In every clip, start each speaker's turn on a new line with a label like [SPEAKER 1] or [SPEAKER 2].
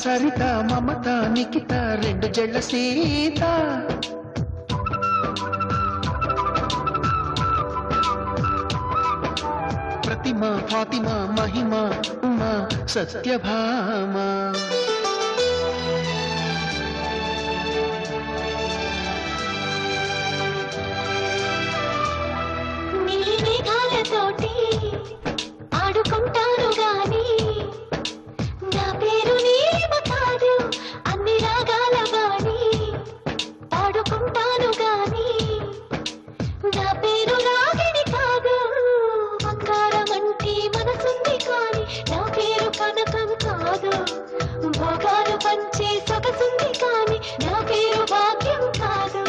[SPEAKER 1] సరిత మమత నిఖిత రెండు జళ్ళ సీత ప్రతిమ ఫాతిమ మహిమ ఉమా సత్యభామ
[SPEAKER 2] మేఘాలతోటి ఆడుకుంటాను గాని నా పేరు నీలిమ కాదు అన్ని రాగాల వాణి పాడుకుంటాను గాని నా పేరు రాగిణి కాదు బంగారం అంటే మనసుంది కాని నా పేరు కనకం కాదు భోగాలు పంచే సొగసుంది కాని నా పేరు భాగ్యం కాదు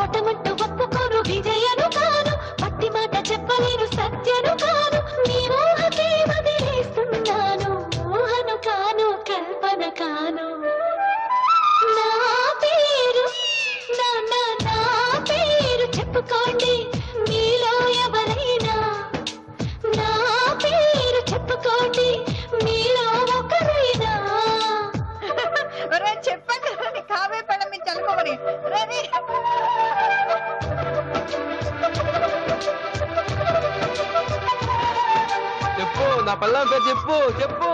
[SPEAKER 2] ఓటమంటూ ఒప్పుకోను విజయను కాను పట్టి మాట చెప్పలేను సత్యను కాను నీ ఊహకే వదిలేస్తున్నాను ఊహను కాను కల్పన కాను నా పేరు నా పేరు చెప్పుకోండి మీలో ఎవరైనా నా పేరు చెప్పుకోండి మీలో ఒకరైనా
[SPEAKER 3] చెప్పండి కావే పడ మీ చలుకోమని రేని
[SPEAKER 4] చెప్పు నా పల్లం పేరు చెప్పు చెప్పు